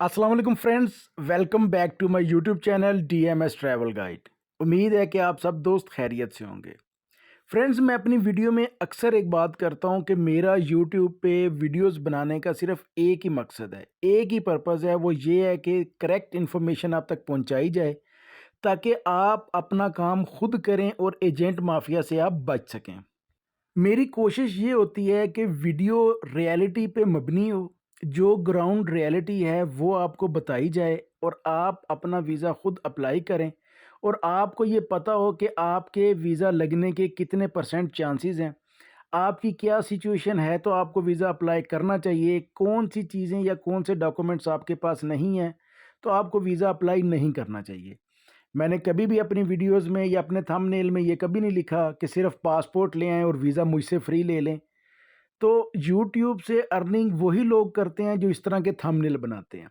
अस्सलाम वालेकुम friends, welcome back to my YouTube channel DMS travel guide. उम्मीद है कि आप सब दोस्त खैरियत से होंगे। फ्रेंड्स, मैं अपनी वीडियो में अक्सर एक बात करता हूं कि मेरा यूट्यूब पे वीडियोस बनाने का सिर्फ एक ही मकसद है, एक ही पर्पस है। वो ये है कि करेक्ट इन्फॉर्मेशन आप तक पहुंचाई जाए ताकि आप अपना काम खुद करें और एजेंट माफिया से आप बच सकें। मेरी कोशिश ये होती है कि वीडियो रियलिटी पे मबनी हो, जो ग्राउंड रियलिटी है वो आपको बताई जाए और आप अपना वीज़ा खुद अप्लाई करें और आपको ये पता हो कि आपके वीज़ा लगने के कितने परसेंट चांसेस हैं, आपकी क्या सिचुएशन है तो आपको वीज़ा अप्लाई करना चाहिए, कौन सी चीज़ें या कौन से डॉक्यूमेंट्स आपके पास नहीं हैं तो आपको वीज़ा अप्लाई नहीं करना चाहिए। मैंने कभी भी अपनी वीडियोस में या अपने थंबनेल में ये कभी नहीं लिखा कि सिर्फ पासपोर्ट ले आएँ और वीज़ा मुझसे फ्री ले लें। तो यूट्यूब से अर्निंग वही लोग करते हैं जो इस तरह के थंबनेल बनाते हैं।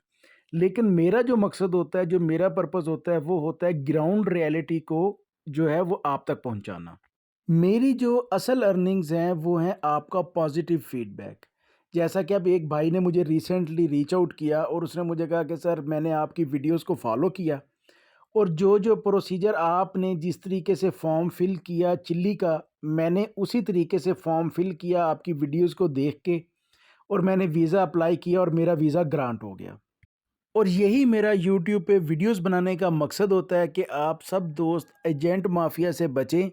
लेकिन मेरा जो मकसद होता है, जो मेरा पर्पस होता है, वो होता है ग्राउंड रियलिटी को जो है वो आप तक पहुँचाना। मेरी जो असल अर्निंग्स हैं वो हैं आपका पॉजिटिव फीडबैक। जैसा कि अब एक भाई ने मुझे रिसेंटली रीच आउट किया और उसने मुझे कहा कि सर, मैंने आपकी वीडियोज़ को फ़ॉलो किया और जो प्रोसीजर आपने जिस तरीके से फॉर्म फिल किया चिल्ली का, मैंने उसी तरीके से फॉर्म फिल किया आपकी वीडियोस को देख के और मैंने वीज़ा अप्लाई किया और मेरा वीज़ा ग्रांट हो गया। और यही मेरा यूट्यूब पे वीडियोस बनाने का मकसद होता है कि आप सब दोस्त एजेंट माफिया से बचें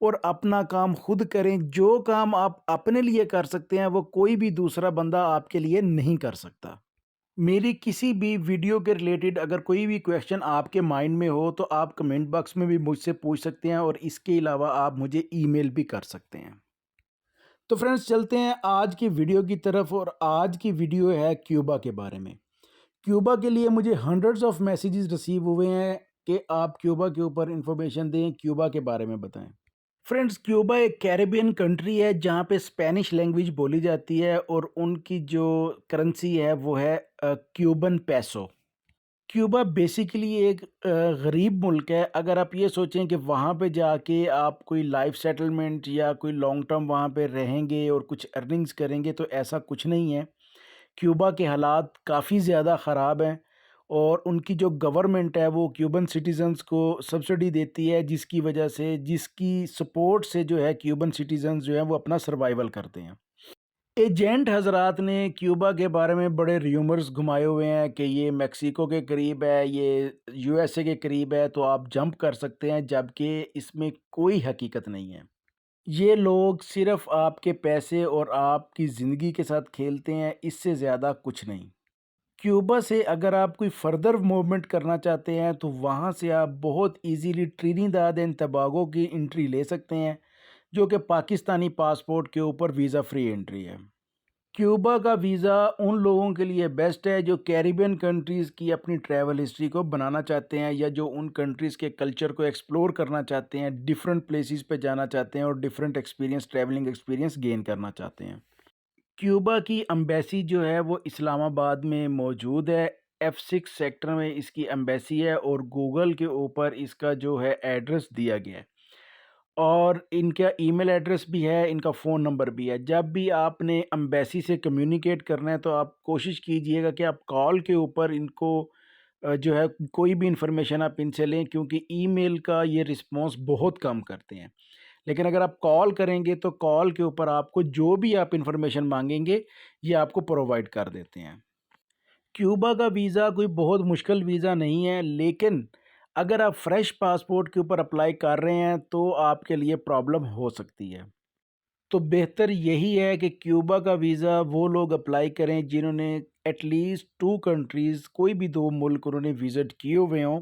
और अपना काम खुद करें। जो काम आप अपने लिए कर सकते हैं वो कोई भी दूसरा बंदा आपके लिए नहीं कर सकता। मेरी किसी भी वीडियो के रिलेटेड अगर कोई भी क्वेश्चन आपके माइंड में हो तो आप कमेंट बॉक्स में भी मुझसे पूछ सकते हैं और इसके अलावा आप मुझे ईमेल भी कर सकते हैं। तो फ्रेंड्स, चलते हैं आज की वीडियो की तरफ और आज की वीडियो है क्यूबा के बारे में। क्यूबा के लिए मुझे हंड्रेड्स ऑफ मैसेजेस रिसीव हुए हैं कि आप क्यूबा के ऊपर इंफॉर्मेशन दें, क्यूबा के बारे में बताएं। फ्रेंड्स, क्यूबा एक कैरेबियन कंट्री है जहाँ पे स्पेनिश लैंग्वेज बोली जाती है और उनकी जो करेंसी है वो है क्यूबन पैसो। क्यूबा बेसिकली एक गरीब मुल्क है। अगर आप ये सोचें कि वहाँ पे जाके आप कोई लाइफ सेटलमेंट या कोई लॉन्ग टर्म वहाँ पे रहेंगे और कुछ अर्निंग्स करेंगे, तो ऐसा कुछ नहीं है। क्यूबा के हालात काफ़ी ज़्यादा ख़राब हैं और उनकी जो गवर्नमेंट है वो क्यूबन सिटीज़न्स को सब्सिडी देती है, जिसकी वजह से, जिसकी सपोर्ट से जो है क्यूबन सिटीज़न्स जो हैं वो अपना सर्वाइवल करते हैं। एजेंट हजरात ने क्यूबा के बारे में बड़े र्यूमर्स घुमाए हुए हैं कि ये मेक्सिको के करीब है, ये यूएसए के करीब है, तो आप जंप कर सकते हैं, जबकि इसमें कोई हकीकत नहीं है। ये लोग सिर्फ आपके पैसे और आपकी ज़िंदगी के साथ खेलते हैं, इससे ज़्यादा कुछ नहीं। क्यूबा से अगर आप कोई फर्दर मूवमेंट करना चाहते हैं तो वहाँ से आप बहुत इजीली ट्रिनिदाद एंड टोबैगो की एंट्री ले सकते हैं, जो कि पाकिस्तानी पासपोर्ट के ऊपर वीज़ा फ्री एंट्री है। क्यूबा का वीज़ा उन लोगों के लिए बेस्ट है जो कैरिबियन कंट्रीज़ की अपनी ट्रैवल हिस्ट्री को बनाना चाहते हैं या जो उन कंट्रीज़ के कल्चर को एक्सप्लोर करना चाहते हैं, डिफरेंट प्लेसेस पे जाना चाहते हैं और different experience, travelling experience gain करना चाहते हैं। क्यूबा की एम्बेसी जो है वो इस्लामाबाद में मौजूद है। F6 सेक्टर में इसकी एम्बेसी है और गूगल के ऊपर इसका जो है एड्रेस दिया गया है और इनका ईमेल एड्रेस भी है, इनका फ़ोन नंबर भी है। जब भी आपने एम्बेसी से कम्युनिकेट करना है तो आप कोशिश कीजिएगा कि आप कॉल के ऊपर इनको जो है कोई भी इंफॉर्मेशन आप इनसे लें, क्योंकि ईमेल का ये रिस्पॉन्स बहुत कम करते हैं। लेकिन अगर आप कॉल करेंगे तो कॉल के ऊपर आपको जो भी आप इंफॉर्मेशन मांगेंगे ये आपको प्रोवाइड कर देते हैं। क्यूबा का वीज़ा कोई बहुत मुश्किल वीज़ा नहीं है, लेकिन अगर आप फ्रेश पासपोर्ट के ऊपर अप्लाई कर रहे हैं तो आपके लिए प्रॉब्लम हो सकती है। तो बेहतर यही है कि क्यूबा का वीज़ा वो लोग अप्लाई करें जिन्होंने एटलीस्ट 2 कंट्रीज़, कोई भी 2 मुल्क उन्होंने विज़िट किए हुए हों,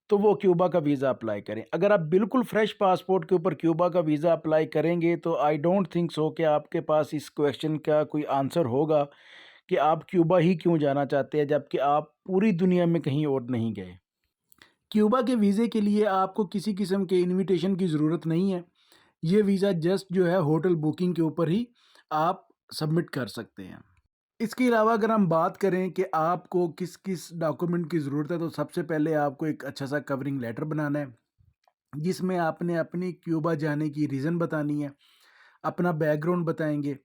तो वो क्यूबा का वीज़ा अप्लाई करें। अगर आप बिल्कुल फ्रेश पासपोर्ट के ऊपर क्यूबा का वीज़ा अप्लाई करेंगे तो आई डोंट थिंक सो कि आपके पास इस क्वेश्चन का कोई आंसर होगा कि आप क्यूबा ही क्यों जाना चाहते हैं, जबकि आप पूरी दुनिया में कहीं और नहीं गए। क्यूबा के वीज़े के लिए आपको किसी किस्म के इनविटेशन की ज़रूरत नहीं है। ये वीज़ा जस्ट जो है होटल बुकिंग के ऊपर ही आप सबमिट कर सकते हैं। इसके अलावा अगर हम बात करें कि आपको किस किस डॉक्यूमेंट की ज़रूरत है, तो सबसे पहले आपको एक अच्छा सा कवरिंग लेटर बनाना है जिसमें आपने अपनी क्यूबा जाने की रीज़न बतानी है, अपना बैकग्राउंड बताएंगे।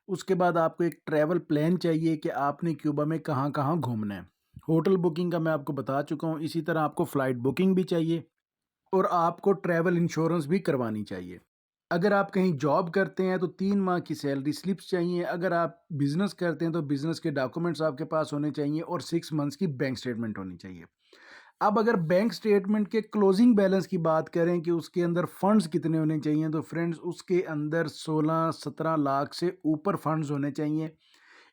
उसके बाद आपको एक ट्रैवल प्लान चाहिए कि आपने क्यूबा में कहाँ कहाँ घूमना है। ہوٹل بکنگ کا میں آپ کو بتا چکا ہوں، اسی طرح آپ کو فلائٹ بکنگ بھی چاہیے اور آپ کو ٹریول انشورنس بھی کروانی چاہیے۔ اگر آپ کہیں جاب کرتے ہیں تو 3 ماہ کی سیلری سلپس چاہیے، اگر آپ بزنس کرتے ہیں تو بزنس کے ڈاکومنٹس آپ کے پاس ہونے چاہیے اور 6 منتھس کی بینک سٹیٹمنٹ ہونی چاہیے۔ اب اگر بینک سٹیٹمنٹ کے کلوزنگ بیلنس کی بات کریں کہ اس کے اندر فنڈز کتنے ہونے چاہیے، تو فرینڈز اس کے اندر 16-17 لاکھ سے اوپر فنڈز ہونے چاہیے۔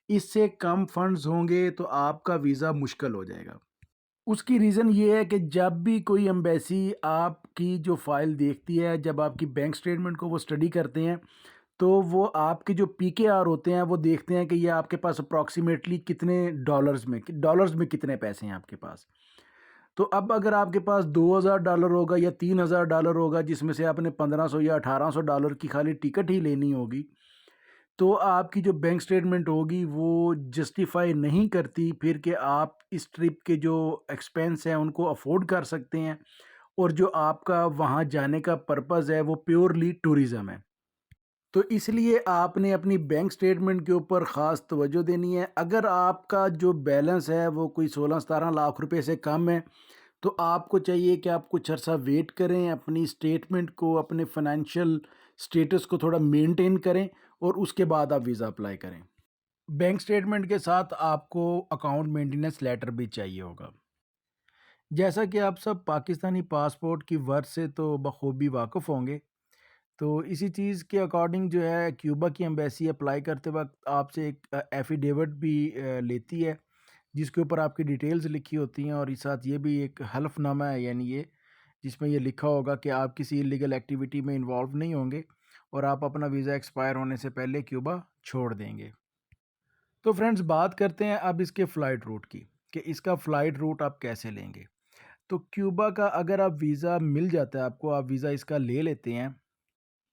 اس سے کم فنڈز ہوں گے تو آپ کا ویزا مشکل ہو جائے گا۔ اس کی ریزن یہ ہے کہ جب بھی کوئی ایمبیسی آپ کی جو فائل دیکھتی ہے، جب آپ کی بینک سٹیٹمنٹ کو وہ سٹڈی کرتے ہیں تو وہ آپ کے جو پی کے آر ہوتے ہیں وہ دیکھتے ہیں کہ یہ آپ کے پاس اپروکسیمیٹلی کتنے ڈالرز میں کتنے پیسے ہیں آپ کے پاس۔ تو اب اگر آپ کے پاس $2000 ہوگا یا $3000 ہوگا، جس میں سے آپ نے 1500 یا $1800 کی خالی ٹکٹ ہی لینی ہوگی، تو آپ کی جو بینک سٹیٹمنٹ ہوگی وہ جسٹیفائی نہیں کرتی پھر کہ آپ اس ٹرپ کے جو ایکسپینس ہیں ان کو افورڈ کر سکتے ہیں، اور جو آپ کا وہاں جانے کا پرپز ہے وہ پیورلی ٹورزم ہے۔ تو اس لیے آپ نے اپنی بینک سٹیٹمنٹ کے اوپر خاص توجہ دینی ہے۔ اگر آپ کا جو بیلنس ہے وہ کوئی 16-17 لاکھ روپے سے کم ہے تو آپ کو چاہیے کہ آپ کچھ عرصہ ویٹ کریں، اپنی سٹیٹمنٹ کو، اپنے فائنینشیل سٹیٹس کو تھوڑا مینٹین کریں اور اس کے بعد آپ ویزا اپلائی کریں۔ بینک سٹیٹمنٹ کے ساتھ آپ کو اکاؤنٹ مینٹیننس لیٹر بھی چاہیے ہوگا۔ جیسا کہ آپ سب پاکستانی پاسپورٹ کی ورث سے تو بخوبی واقف ہوں گے، تو اسی چیز کے اکارڈنگ جو ہے کیوبا کی ایمبیسی اپلائی کرتے وقت آپ سے ایک ایفیڈیوٹ بھی لیتی ہے، جس کے اوپر آپ کی ڈیٹیلز لکھی ہوتی ہیں، اور اس ساتھ یہ بھی ایک حلف نامہ ہے، یعنی یہ جس میں یہ لکھا ہوگا کہ آپ کسی انلیگل ایکٹیویٹی میں انوالو نہیں ہوں گے اور آپ اپنا ویزا ایکسپائر ہونے سے پہلے کیوبا چھوڑ دیں گے۔ تو فرینڈز بات کرتے ہیں اب اس کے فلائٹ روٹ کی، کہ اس کا فلائٹ روٹ آپ کیسے لیں گے۔ تو کیوبا کا اگر آپ ویزا مل جاتا ہے آپ کو، آپ ویزا اس کا لے لیتے ہیں،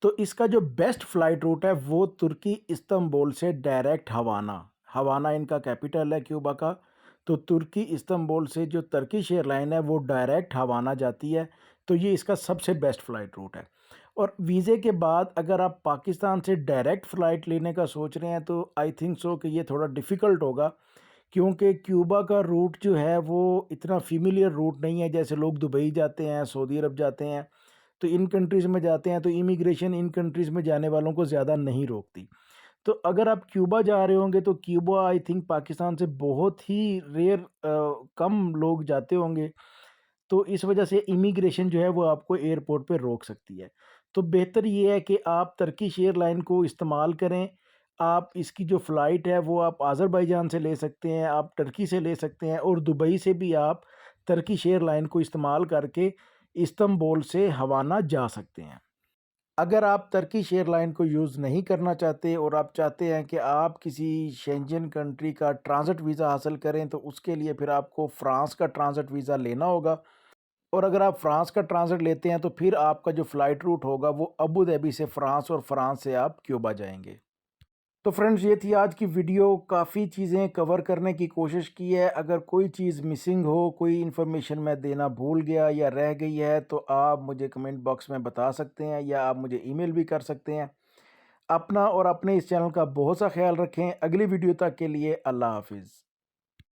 تو اس کا جو بیسٹ فلائٹ روٹ ہے وہ ترکی استنبول سے ڈائریکٹ ہوانہ۔ ہوانہ ان کا کیپٹل ہے کیوبا کا، تو ترکی استنبول سے جو ترکش ایئر لائن ہے وہ ڈائریکٹ ہوانہ جاتی ہے، تو یہ اس کا سب سے بیسٹ فلائٹ روٹ ہے۔ اور ویزے کے بعد اگر آپ پاکستان سے ڈائریکٹ فلائٹ لینے کا سوچ رہے ہیں تو آئی تھنک سو کہ یہ تھوڑا ڈیفیکلٹ ہوگا، کیونکہ کیوبا کا روٹ جو ہے وہ اتنا فیملیئر روٹ نہیں ہے، جیسے لوگ دبئی جاتے ہیں، سعودی عرب جاتے ہیں، تو ان کنٹریز میں جاتے ہیں تو امیگریشن ان کنٹریز میں جانے والوں کو زیادہ نہیں روکتی۔ تو اگر آپ کیوبا جا رہے ہوں گے تو کیوبا آئی تھنک پاکستان سے بہت ہی ریئر کم لوگ جاتے ہوں گے، تو اس وجہ سے امیگریشن جو ہے وہ آپ کو ایئرپورٹ پہ روک سکتی ہے۔ تو بہتر یہ ہے کہ آپ ترکش ایئر لائن کو استعمال کریں۔ آپ اس کی جو فلائٹ ہے وہ آپ آذربائیجان سے لے سکتے ہیں، آپ ٹرکی سے لے سکتے ہیں، اور دبئی سے بھی آپ ترکش ایئر لائن کو استعمال کر کے استنبول سے ہوانہ جا سکتے ہیں۔ اگر آپ ترکش ایئر لائن کو یوز نہیں کرنا چاہتے اور آپ چاہتے ہیں کہ آپ کسی شینجن کنٹری کا ٹرانزٹ ویزا حاصل کریں، تو اس کے لیے پھر آپ کو فرانس کا ٹرانزٹ ویزا لینا ہوگا، اور اگر آپ فرانس کا ٹرانزٹ لیتے ہیں تو پھر آپ کا جو فلائٹ روٹ ہوگا وہ ابو ظہبی سے فرانس، اور فرانس سے آپ کیوبا جائیں گے۔ تو فرینڈز یہ تھی آج کی ویڈیو، کافی چیزیں کور کرنے کی کوشش کی ہے۔ اگر کوئی چیز مسنگ ہو، کوئی انفارمیشن میں دینا بھول گیا یا رہ گئی ہے تو آپ مجھے کمنٹ باکس میں بتا سکتے ہیں، یا آپ مجھے ای میل بھی کر سکتے ہیں۔ اپنا اور اپنے اس چینل کا بہت سا خیال رکھیں۔ اگلی ویڈیو تک کے لیے اللہ حافظ۔